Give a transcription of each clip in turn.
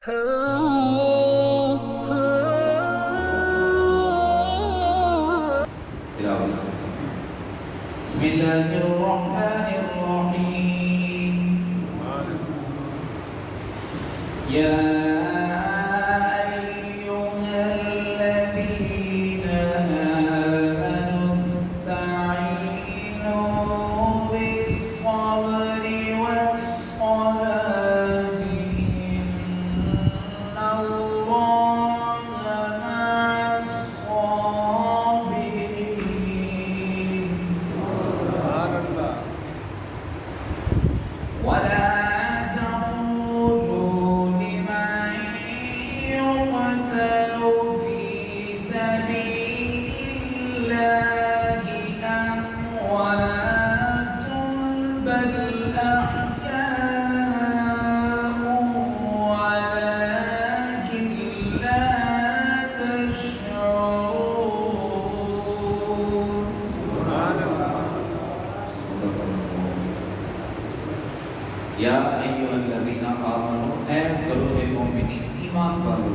بسم الله الرحمن الرحيم يا أيها الذين آمنوا استعينوا بالصبر والصلاة إن الله مع الصابرين ولا تقولوا لمن يقتل في سبيل الله أموات بل أحياء ولكن لا تشعرون. یا ایھا الذین آمنوا اے گروہ مومنین ایمان والو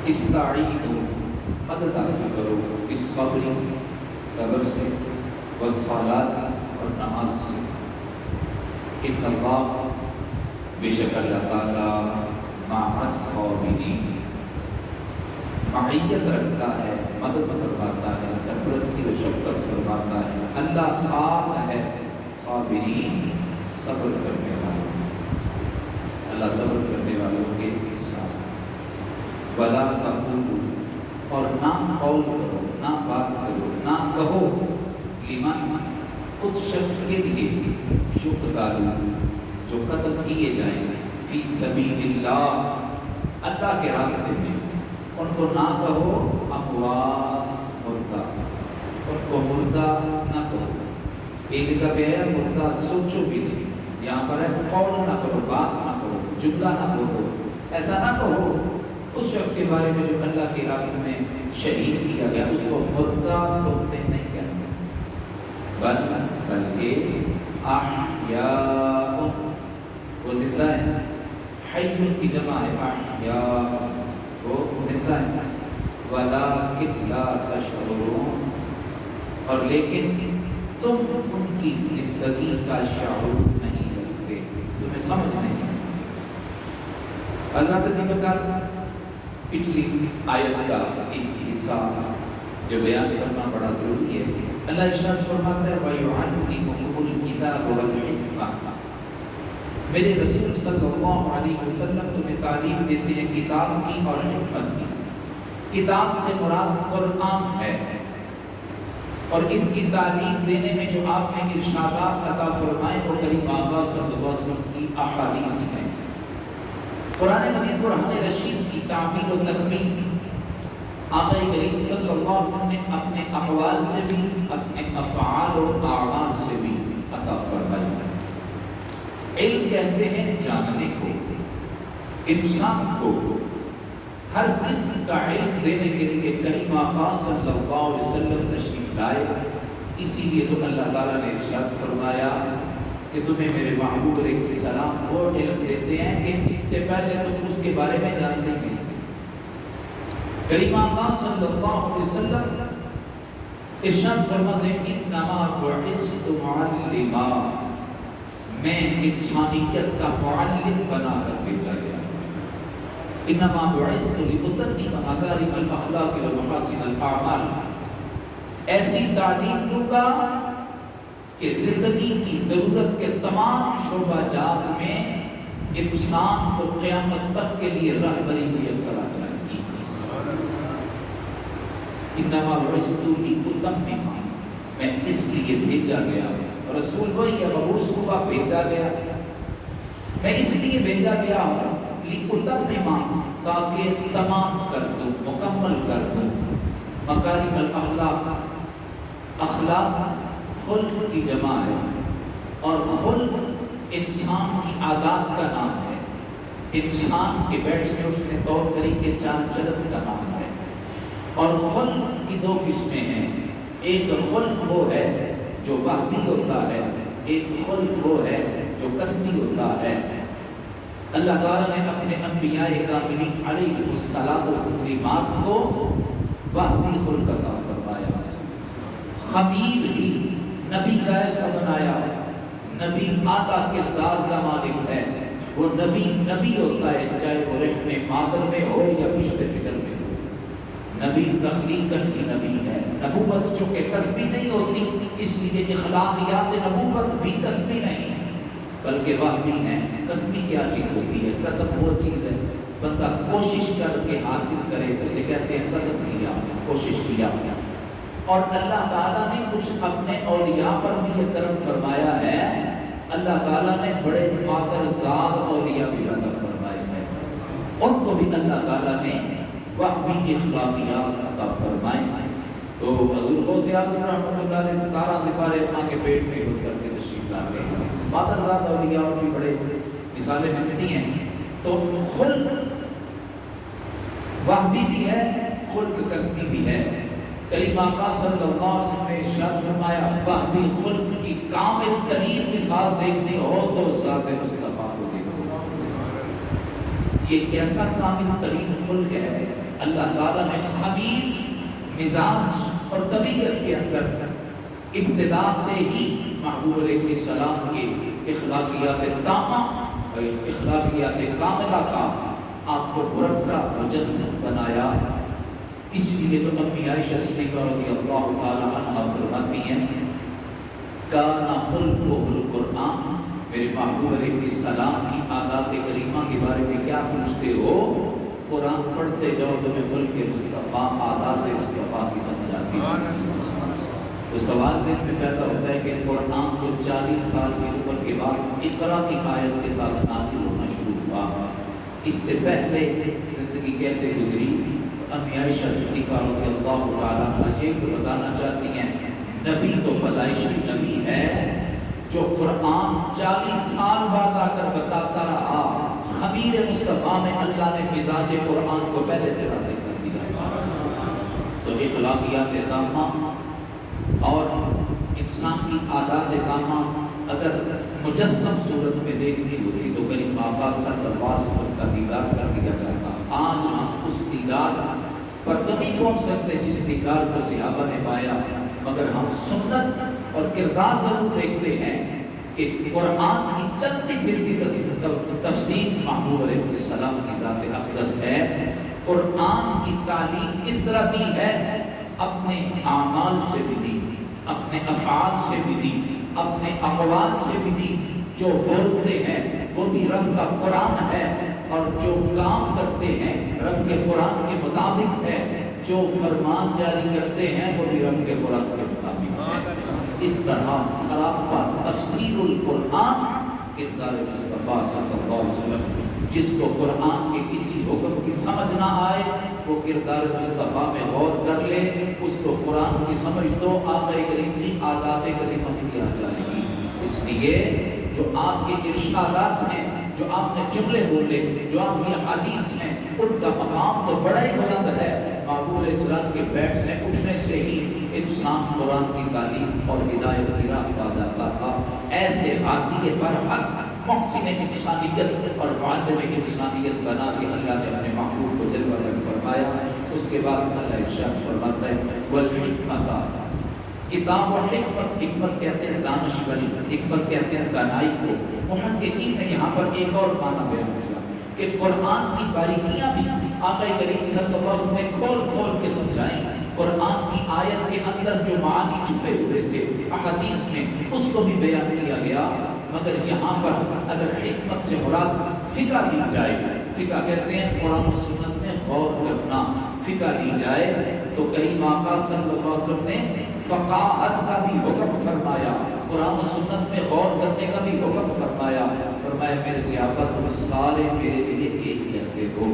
استعینوا مدد حاصل کرو بالصبر صبر سے والصلاۃ اور نماز سے ان اللہ بے شک اللہ تعالیٰ مع الصابرین معیت رکھتا ہے مدد فرماتا ہے سرپرستی و شفقت فرماتا ہے اللہ ساتھ ہے صابرین صبر کرنے والوں اللہ صبر کرنے والوں کے ساتھ ولا تقولوا اور نہ قول کرو نہ بات کرو نہ کہو لمن اس شخص کے لیے یقتل جو قتل کیے جائیں فی سبیل اللہ اللہ کے راستے میں ان کو نہ کہو اموات مردہ ان کو مردہ نہ کہو ایک جگہ پہ ہے مردہ سوچو بھی نہیں یہاں پر ہے قول نہ کرو بات نہ کرو جملہ نہ کہو ایسا نہ کہو اس شخص کے بارے میں جو اللہ کے راستے میں شہید کیا گیا اس کو مردہ تم نے نہیں کہنا بلکہ احیاء وہ زندہ ہے حی کی جمع ہے احیاء وہ زندہ ہے ولکن لا تشعرون اور لیکن تم ان کی زندگی کا شعور نہیں رکھتے تمہیں سمجھ نہیں حضرت ذکر کر پچھلی آیت کا ایک حصہ جو بیان کرنا بڑا ضروری ہے اللہ ارشاد فرماتا ہے وَيُعَلِّمُكُمُ الْكِتَابَ وَالْحِکْمَةَ میرے رسول صلی اللہ علیہ وسلم تمہیں تعلیم دیتے ہیں کتاب کی اور حکمت کی کتاب سے مراد قرآن ہے اور اس کی تعلیم دینے میں جو آپ نے ارشادات عطا فرمائے وہ کریم آقا صلی اللہ علیہ وسلم کی احادیث ہیں قرآن مجید برہان رشید کی تعبیر و تکمیل آقا کریم صلی اللہ علیہ وسلم نے اپنے اقوال سے بھی اپنے افعال و اعمال سے بھی عطا فرمائی علم کہتے ہیں جاننے کو انسان کو ہر قسم کا علم دینے کے لیے کریم آقا صلی اللہ علیہ وسلم تشریف لائے اسی لیے تو اللہ تعالیٰ نے ارشاد فرمایا کہ تمہیں میرے محبوب علیہ السلام وہ علم دیتے ہیں کہ اس سے پہلے تم اس کے بارے میں جانتے ہیں کریم آقا صلی اللہ علیہ وسلم ارشاد فرماتے ہیں انما بعثت معلما میں انسانیت کا معلم بنا کر بھیجا گیا انما بعثت لأتمم مکارم الاخلاق ومحاسن الاعمال ایسی تعلیم دوں گا کہ زندگی کی ضرورت کے تمام شعبہ جات میں انسان کو قیامت تک کے لیے رہبری میسر آ جائے گی انما بعثت لأتمم میں اس لیے بھیجا گیا رسول وہی ہے مبعوث ہوا بھیجا گیا میں اس لیے بھیجا گیا ہوں لأتمم تاکہ تمام کر دوں مکمل کر دوں مکارم الاخلاق اخلاق خلق کی جمع ہے اور خلق انسان کی عادات کا نام ہے انسان کے بیٹھنے اٹھنے طور طریقے چال چلن کا نام ہے اور خلق کی دو قسمیں ہیں ایک خلق وہ ہے جو وحدی ہوتا ہے ایک خلق وہ ہے جو قصدی ہوتا ہے اللہ تعالیٰ نے اپنے انبیاء کاملین علیہ الصلاۃ والتسلیمات کو وحی خلق عطا فرمایا، خبیر ہی نبی کا ایسا بنایا۔ نبی اعلیٰ کردار کا مالک ہے، وہ نبی نبی ہوتا ہے، چاہے وہ رحم مادر میں ہو یا پشت فکر میں ہو۔ نبی تخلیقاً کی نبی ہے، نبوت جو کہ کسبی نہیں ہوتی، اس لیے اخلاقیات نبوت بھی کسبی نہیں بلکہ وحی ہے۔ کسبی کیا چیز ہوتی ہے؟ کسب وہ چیز ہے بندہ کوشش کر کے حاصل کرے، اسے کہتے ہیں کسب کیا، کوشش کیا۔ اور اللہ تعالیٰ نے کچھ اپنے اولیاء پر بھی یہ کرم فرمایا ہے، اللہ تعالیٰ نے بڑے ماترزاد اولیاء بھی پیدا فرمائے ہیں، ان کو بھی اللہ تعالیٰ نے وحی اخلاقیات عطا فرمائے ہیں۔ تو حضور غوث اعظم رحمۃ اللہ علیہ 17 سپارے ماں کے پیٹ میں گھس کر کے تشریف لا گئے ہیں۔ ماترزاد اولیاء اور بھی بڑے مثالیں ملتی ہیں۔ تو خلق وحی بھی ہے، خلق کسبی بھی ہے۔ کریم آقا صلی اللہ علیہ وسلم نے ارشاد فرمایا، وحی خلق کی کامل ترین مثال دیکھنی ہو تو ذات مصطفیٰ کو دیکھو۔ یہ کیسا کامل ترین خلق ہے؟ اللہ تعالیٰ نے خبیر مزاج اور طبیعت کے اندر ابتدا سے ہی محبوب علیہ السلام کے اخلاقیات تامہ اور اخلاقیات کاملہ کا آپ کو مرکب مجسم بنایا۔ اس لیے تو امی عائشہ صدیقہ رضی اللہ تعالی عنہا فرماتی ہیں، کان خلقہ القرآن، میرے محبوب علیہ السلام کی عادات کریمہ کے بارے میں کیا پوچھتے ہو؟ قرآن پڑھتے جاؤ تمہیں خلق مصطفیٰ، عادات مصطفیٰ کی سمجھ آتی ہے۔ تو سوال ذہن میں پیدا ہوتا ہے کہ قرآن تو 40 سال کی عمر کے بعد اقرا کی آیت کے ساتھ نازل ہونا شروع ہوا، اس سے پہلے زندگی کیسے گزری؟ امی عائشہ صدیقہ رضی اللہ تعالیٰ عنہا یہ بتانا چاہتی ہیں، نبی تو پیدائشی نبی ہے جو قرآن 40 سال بعد آ کر بتاتا رہا، خبیر مصطفیٰ میں اللہ نے مزاج قرآن کو پہلے سے راسخ کر دیا۔ تو اخلاقیات تامہ اور انسان کی عادات تامہ اگر مجسم صورت میں دیکھنی ہوتی تو کریم آقا صلی اللہ علیہ وسلم کا دیدار کر دیا جاتا۔ آج ہم اس دیدار پر تبھی پہنچ سکتے جس دیدار کو صحابہ نے پایا، مگر ہم سنت اور کردار ضرور دیکھتے ہیں کہ قرآن کی چلتی پھرتی تفسیر محبوب علیہ السلام کی ذات اقدس ہے۔ قرآن کی تعلیم کس طرح دی ہے؟ اپنے اعمال سے بھی دی، اپنے افعال سے بھی دی، اپنے اقوال سے بھی دی۔ جو بولتے ہیں وہ بھی رب کا قرآن ہے، اور جو کام کرتے ہیں رب کے قرآن کے مطابق ہے، جو فرمان جاری کرتے ہیں وہ بھی رب کے قرآن کے مطابق ہے۔ اس طرح سراپا تفسیر القرآن کردار مصطفیٰ صلی اللہ علیہ وسلم، جس کو قرآن کے کسی حکم کی سمجھ نہ آئے وہ کردار مصطفیٰ میں غور کر لے، اس کو قرآن کی سمجھ تو آقا کریم کی عادات کریمہ سے کیا جائے گی۔ اس لیے جو آپ کے ارشادات ہیں، جو آپ نے جملے بولے، جو آپ کی حدیث ہیں، ان کا مقام تو بڑا ہی بلند ہے۔ محبوب علیہ السلام کے بیٹھنے اٹھنے سے ہی انسان قرآن کی تعلیم اور ہدایت کی راہ پا جاتا تھا۔ ایسے عادی برحق محسن انسانیت اور معلم انسانیت بنا کے اللہ نے اپنے محبوب کو جلوہ میں فرمایا۔ اس کے بعد اللہ ارشاد فرماتا ہے والحکمت، کتاب و حکمت، حکمت کہتے ہیں دانشوری، حکمت کہتے ہیں دانائی کو۔ محققین نے یہاں پر ایک اور معنی بیان کیا کہ قرآن کی باریکیاں بھی آقا کریم صلی اللہ علیہ وسلم نے کھول کھول کے سمجھائیں۔ قرآن کی آیت کے اندر جو معانی چھپے ہوئے تھے احادیث میں، اس کو بھی بیان کیا گیا۔ مگر یہاں پر اگر حکمت سے مراد فقہ لی جائے، فقہ کہتے ہیں قرآن و سنت میں غور کرنا، فقہ لی جائے تو کریم آقا صلی اللہ علیہ وسلم نے فقاہت کا بھی حکم فرمایا، قرآن و سنت میں غور کرنے کا بھی حکم فرمایا۔ فرمایا میرے صحابہ تم سارے میرے لیے ایک جیسے ہو،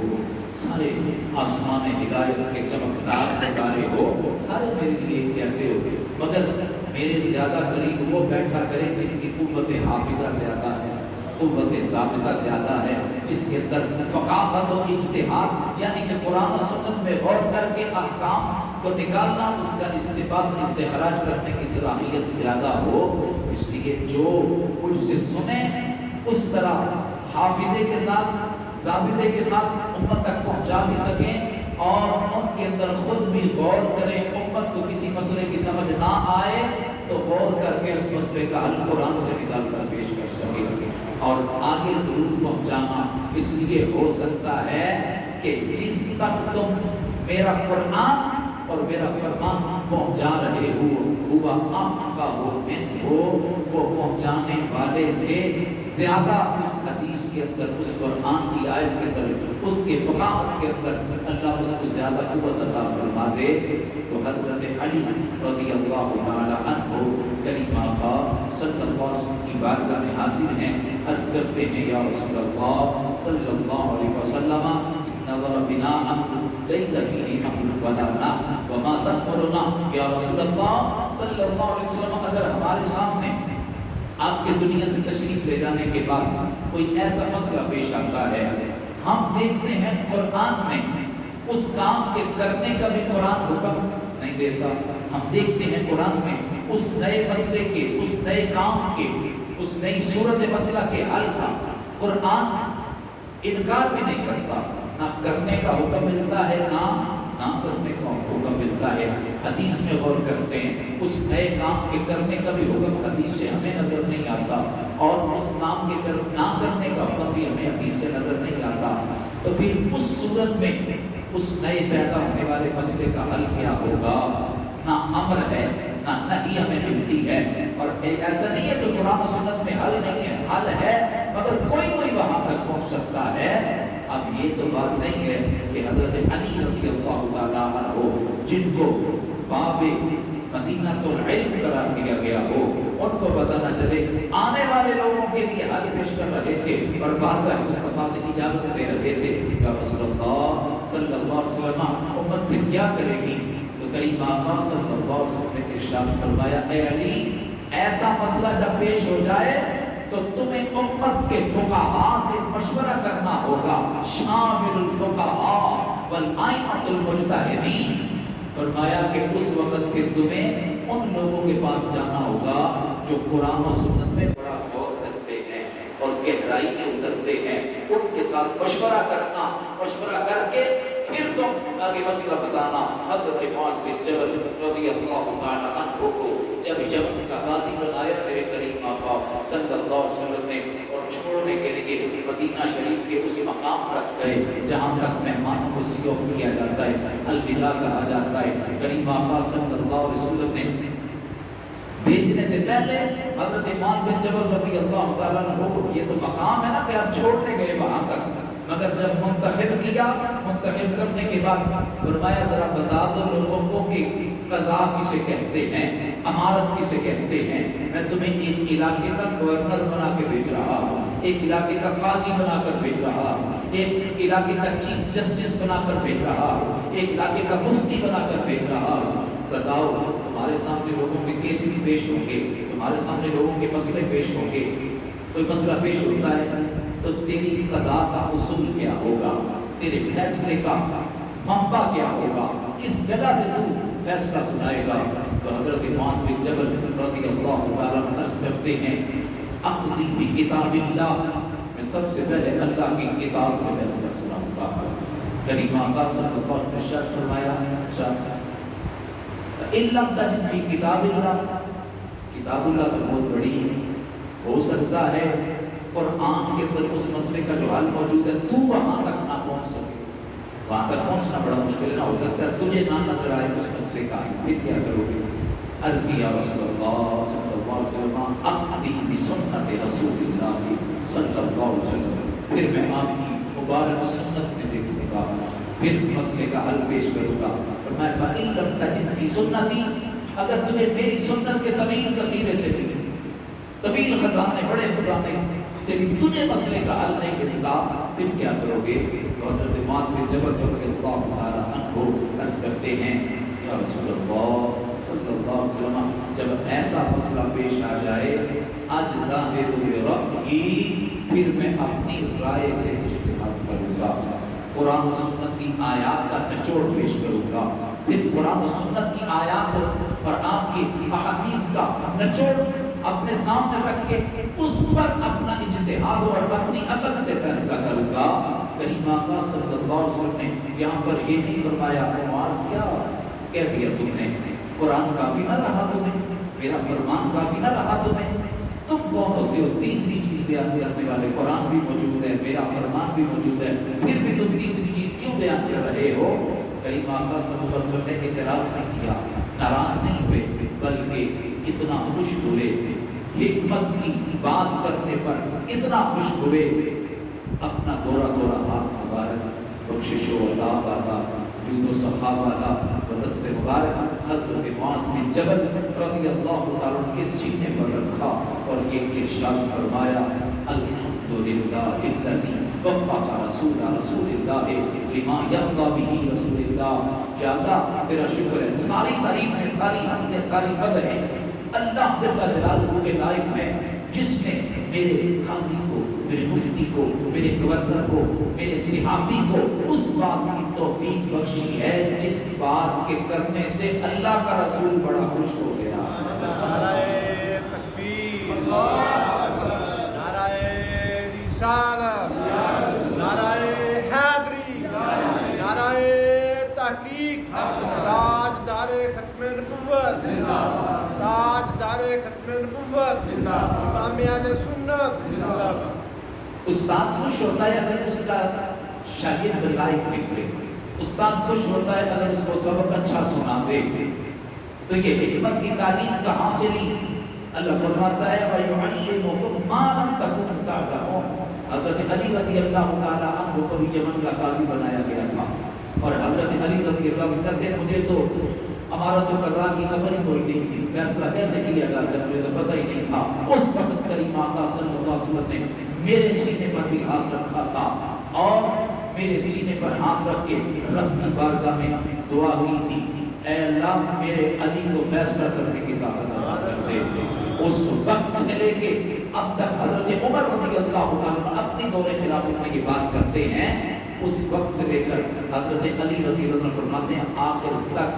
سارے آسمان ہدایت کے چمکدار ستارے ہو، سارے میرے لیے ایک جیسے ہو، مگر میرے زیادہ قریب وہ بیٹھا کرے جس کی قوت حافظہ زیادہ ہے، قوت ضابطہ زیادہ ہے، جس کے اندر فقاہت و اجتہاد یعنی کہ قرآن و سنت میں غور کر کے احکام کو نکالنا، اس کا استنباط استخراج کرنے کی صلاحیت زیادہ ہو۔ اس لیے جو مجھ سے سنیں اس طرح حافظے کے ساتھ ضابطے کے ساتھ امت تک پہنچا بھی سکیں اور ان کے اندر خود بھی غور کریں. امت کو کسی مسئلے کی سمجھ نہ آئے تو غور کر کے اس مسئلے کا حل قرآن سے نکال کر پیش کر سکیں اور آگے ضرور پہنچانا. اس لیے ہو سکتا ہے کہ جس تک تم میرا قرآن اور میرا فرمان پہنچا رہے ہو ہوا وہ پہنچانے والے سے زیادہ اس حدیث کے اندر اس قرآن کی آیت کے اندر اس کے فقاہت کے اندر اللہ اس کو زیادہ قوت عطا فرما دے. تو حضرت علی رضی اللہ تعالی عنہ کریم آقا صلی اللہ علیہ وسلم کی بارگاہ میں حاضر ہیں. عرض کرتے ہیں یا رسول اللہ صلی اللہ علیہ وسلم نظر بنا ليس فيه أمر ولا نهي وما تأمرنا یا رسول اللہ صلی اللہ علیہ وسلم اگر ہمارے سامنے آپ کے دنیا سے تشریف لے جانے کے بعد کوئی ایسا مسئلہ پیش آتا ہے ہم دیکھتے ہیں قرآن میں اس کام کے کرنے کا بھی قرآن حکم نہیں دیتا. ہم دیکھتے ہیں قرآن میں اس نئے مسئلے کے اس نئے کام کے اس نئی صورت مسئلہ کے حل کا قرآن انکار بھی نہیں کرتا. نہ کرنے کا حکم ملتا ہے نہ کرنے کا حکم ملتا ہے. حدیث میں غور کرتے ہیں اس نئے کام کے کرنے کا بھی حکم حدیث سے ہمیں نظر نہیں آتا اور اس کام کے نہ کرنے کا حکم بھی ہمیں حدیث سے نظر نہیں آتا. تو پھر اس صورت میں اس نئے پیدا ہونے والے مسئلے کا حل کیا ہوگا؟ نہ امر ہے نہ نہی ہمیں ملتی ہے. اور ایسا نہیں ہے کہ قرآن و سنت میں حل نہیں ہے، حل ہے مگر کوئی وہاں تک پہنچ سکتا ہے. اب یہ تو بات نہیں ہے کہ حضرت علی رضی اللہ تعالیٰ عنہ جن کو باب مدینہ العلم قرار دیا گیا ہو ان کو پتہ نہ چلے آنے والے لوگوں کے لیے حل پیش کر رہے تھے اور بارگاہ مصطفیٰ سے اجازت دے رہے تھے یا رسول اللہ صلی اللہ علیہ وسلم امت پھر کیا کرے گی؟ تو کریم آقا صلی اللہ علیہ وسلم نے ارشاد فرمایا اے علی ایسا مسئلہ جب پیش ہو جائے تو تمہیں امت کے فقہاء سے مشورہ کرنا ہوگا. شامل الفقہاء والائمۃ المجتہدین. فرمایا کہ اس وقت کے تمہیں ان لوگوں کے پاس جانا ہوگا جو قرآن و سنت میں بڑا غور کرتے ہیں اور گہرائی میں اترتے ہیں. ان کے ساتھ مشورہ کرنا، مشورہ کر کے پھر تم آگے مسئلہ بتانا. حضرت معاذ بن جبل رضی اللہ تعالی عنہ کو جب یمن کا قاضی بنایا میرے کریم آقا صلی اللہ علیہ وسلم نے اور چھوڑنے کے لیے مدینہ شریف کے اس مقام تک گئے جہاں تک مہمانوں کو ضیافت کیا جاتا ہے، الوداع کہا جاتا ہے. کریم آقا صلی اللہ علیہ وسلم نے بھیجنے سے پہلے حضرت معاذ بن جبل رضی اللہ تعالیٰ عنہ کو یہ تو مقام ہے نا کہ آپ چھوڑنے گئے وہاں تک، مگر جب منتخب کیا منتخب کرنے کے بعد فرمایا ذرا بتا دو لوگوں کو کہ قضا کسے کہتے ہیں، امارت کسے کہتے ہیں. میں تمہیں ایک علاقے کا گورنر بنا کے بھیج رہا ہوں، ایک علاقے کا قاضی بنا کر بھیج رہا ہوں، ایک علاقے کا چیف جسٹس بنا کر بھیج رہا ہوں، ایک علاقے کا مفتی بنا کر بھیج رہا ہوں. بتاؤ تمہارے سامنے لوگوں کے کیسز پیش ہوں گے، تمہارے سامنے لوگوں کے مسئلے پیش ہوں گے. کوئی مسئلہ پیش ہوتا ہے تو تیری قضا کا اصول کیا ہوگا، تیرے فیصلے کا منبع کیا ہوگا، کس جگہ سے تو فیصلہ سنائے گا. تو حضرت معاذ بن جبل رضی اللہ تعالیٰ عنہ عرض کرتے ہیں اقضی بکتاب اللہ، میں سب سے پہلے اللہ کی کتاب سے فیصلہ سناؤں گا. کریم آقا صلی اللہ علیہ وسلم نے فرمایا اچھا ان لم تجد فی کتاب اللہ، کتاب اللہ تو بہت بڑی ہے، ہو سکتا ہے قرآن کے اندر اس مسئلے کا جو حل موجود ہے تو وہاں تک نہ پہنچ سکے، وہاں تک پہنچنا بڑا مشکل نہ ہو سکتا ہے، تجھے نہ نظر آئے اس مسئلے کا پھر کیا کرو گے؟ عرض کیا رسول اللہ صلی اللہ علیہ وسلم اقضی بسنت رسول اللہ صلی اللہ علیہ وسلم، پھر میں آپ کی مبارک سنت میں دیکھوں گا، پھر مسئلے کا حل پیش کروں گا. فرمایا فَإِن لَمْ تَجِدْ فِي سُنَّتِي، اگر تجھے میری سنت کے طویل ذخیرے سے بھی طویل خزانے بڑے خزانے سے بھی تجھے مسئلے کا حل نہیں ملتا پھر کیا کرو گے؟ تو حضرت معاذ بن جبل رضی اللہ تعالیٰ عنہ عرض کرتے ہیں یا رسول اللہ صلی اللہ علیہ وسلم جب ایسا مسئلہ پیش آ جائے اجتہد برأیی، پھر میں اپنی رائے سے اجتہاد کروں گا، قرآن و سنت کی آیات کا نچوڑ پیش کروں گا، پھر قرآن و سنت کی آیات اور آپ کی احادیث کا نچوڑ اپنے سامنے رکھ کے اس پر اپنا اجتہاد اور اپنی عقل سے فیصلہ کروں گا۔ کریم آقا صلی اللہ علیہ وسلم نے یہاں پر یہ نہیں فرمایا معاذ کیا کہہ دیا تم نے، قرآن کافی نہ رہا تمہیں، میرا فرمان کافی نہ رہا تمہیں، تم کون ہوتے ہو تیسری چیز بیان کرنے والے؟ قرآن بھی موجود ہے، میرا فرمان بھی موجود ہے، پھر بھی تم تیسری چیز کیوں بیان کر رہے ہو؟ کریم آقا صلی اللہ علیہ وسلم نے اعتراض نہیں کیا، ناراض نہیں ہوئے، بلکہ اتنا خوش ہوئے، حکمت کی بات کرنے پر اتنا خوش ہوئے، اپنا گورا گورا ہاتھ مبارک بخشش و عطا والا، جود و سخا والا دست مبارک حضرت معاذ بن جبل رضی اللہ تعالیٰ عنہ کے سینے پر رکھا اور یہ ارشاد فرمایا الحمدللہ الذی وفق رسول اللہ لما یرضی بہ رسول اللہ۔ یا اللہ تیرا شکر ہے، ساری تعریف ہے، ساری حمد ہے، ساری مدح ہے اللہ جل جلالہ کے لائق ہے جس نے میرے قاضی کو، میرے مفتی کو، میرے گورنر کو، میرے صحابی کو اس بات کی توفیق بخشی ہے جس بات کے کرنے سے اللہ کا رسول بڑا خوش ہو گیا۔ نعرہ تکبیر، نعرہ رسالت، نعرہ حیدری، نعرہ تحقیق، تاجدار ختم نبوت، تاجدار ختم نبوت، امام اہل سنت زندہ باد۔ استاد خوش ہوتا ہے اگر اس کا شاگرد لائق نکلے، استاد خوش ہوتا ہے اگر اس کو سبق اچھا سنا دے۔ تو یہ حکمت کی تعلیم کہاں سے لی؟ اللہ فرماتا ہے وَيُعَلِّمُكُم مَّا لَمْ تَكُونُوا تَعْلَمُونَ۔ حضرت علی رضی اللہ تعالیٰ عنہ کو بھی یمن کا قاضی بنایا گیا تھا، اور حضرت علی رضی اللہ عنہ کہتے ہیں مجھے تو امارت القضاء کی خبر ہی کوئی نہیں تھی، فیصلہ کیسے کیا جاتا ہے مجھے تو پتہ ہی نہیں تھا۔ اس وقت کریم آقا صلی اللہ علیہ وسلم نے میرے سینے پر بھی ہاتھ رکھا تھا اور میرے سینے پر ہاتھ رکھ کے رب کی بارگاہ میں دعا ہوئی تھی، اے اللہ میرے علی کو فیصلہ کرنے کی طاقت عطا کر دے۔ اس وقت سے لے کے اب تک حضرت عمر رضی اللہ عنہ اپنی دور خلافت میں یہ بات کرتے ہیں، اس وقت سے لے کر حضرت علی رضی اللہ عنہ فرماتے ہیں آخر تک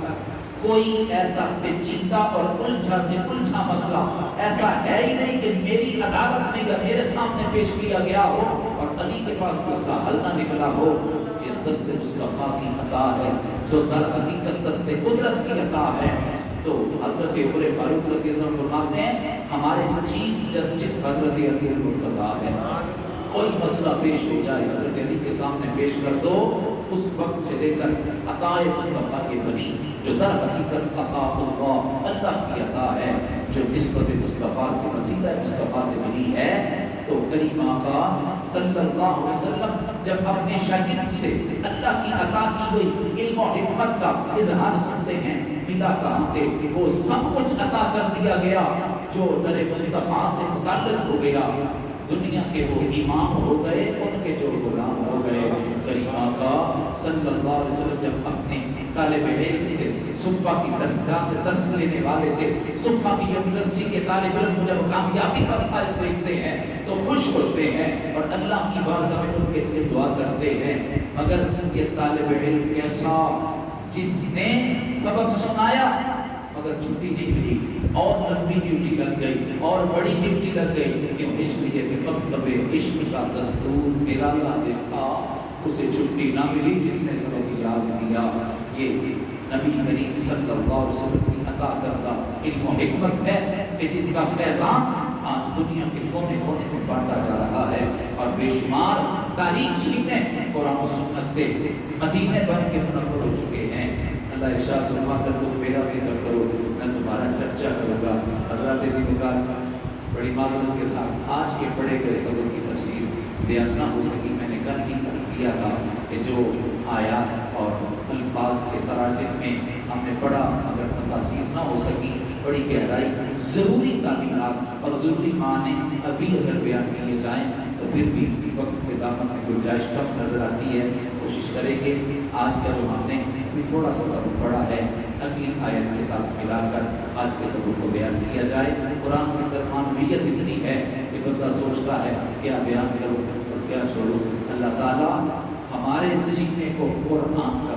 کوئی ایسا پیچیدہ اور الجھا سے الجھا مسئلہ ایسا ہے ہی نہیں کہ میری عدالت میں یا میرے سامنے پیش کیا گیا ہو اور علی کے پاس اس کا حل نہ نکلا ہو۔ یہ دست مصطفیٰ کی عطا ہے جو در حقیقت دست قدرت کی عطا ہے۔ تو حضرت عمر فاروق رضی اللہ عنہ فرماتے ہیں ہمارے چیف جسٹس حضرت علی المرتضیٰ ہے، کوئی مسئلہ پیش ہو جائے حضرت علی کے سامنے پیش کر دو، اس وقت سے لے کر عطا مصطفیٰ کے بنی جو در حقیقت عطا اللہ کی عطا ہے جو نسبت مصطفیٰ سے وسیلہ مصطفیٰ سے ملی ہے۔ تو کریم آقا صلی اللہ علیہ وسلم جب اپنے شاگرد سے اللہ کی عطا کی ہوئی علم و حکمت کا اظہار سنتے ہیں، ملا کہاں سے؟ وہ سب کچھ عطا کر دیا گیا جو در مصطفیٰ سے متعلق ہو گیا۔ دنیا کے وہ امام ہو گئے، ان کے جو غلام ہو گئے۔ کریم آقا صلی اللہ علیہ وسلم جب اپنے طالب علم سے، صفہ کی درسگاہ سے درس لینے والے سے، صفہ کی یونیورسٹی کے طالب علم کو جب کامیابی کا فائز دیکھتے ہیں تو خوش ہوتے ہیں اور اللہ کی بارگاہ میں ان کے لیے دعا کرتے ہیں۔ مگر یہ طالب علم کیسا جس نے سبق سنایا مگر چھٹی نہیں ملی اور لمبی ڈیوٹی لگ گئی اور بڑی ڈیوٹی لگ گئی، کیوں؟ اس لیے کہ مکتب عشق کا دستور نرالا دیکھا، اسے چھٹی نہ ملی جس نے سبق یاد کیا۔ یہ نبی کریم صلی اللہ علیہ وسلم کی عطا کردہ علم و حکمت ہے کہ جس کا فیضان آج دنیا کے کونے کونے میں بانٹا جا رہا ہے، اور بے شمار تاریخ شریفیں قرآن و سنت سے مدینے بن کے منور ہو چکے ہیں۔ اللہ ارشاد فرماتا ہے تم میرا ذکر کرو میں تمہارا چرچا کروں گا۔ حضرات ذکر بڑی معذرت کے ساتھ آج کے پڑھے گئے سبق کی تفسیر بیان نہ ہو سکی۔ میں نے کل ہی عرض کیا تھا کہ جو آیات اور الفاظ کے تراجم میں ہم نے پڑھا اگر تفاسیر نہ ہو سکی، بڑی گہرائی ضروری تعلیمات اور ضروری معنی ابھی اگر بیان کیے جائیں تو پھر بھی وقت کے دامن میں گنجائش کم نظر آتی ہے۔ کوشش کریں کہ آج کا جو ہم نے تھوڑا سا سبق پڑھا ہے اگلی آیت کے ساتھ ملا کر آج کے سبق کو بیان کیا جائے۔ قرآن کی درمانویت اتنی ہے کہ بندہ سوچتا ہے کیا بیان کرو اور کیا چھوڑو۔ اللہ تعالیٰ ہمارے سینے کو قرآن کا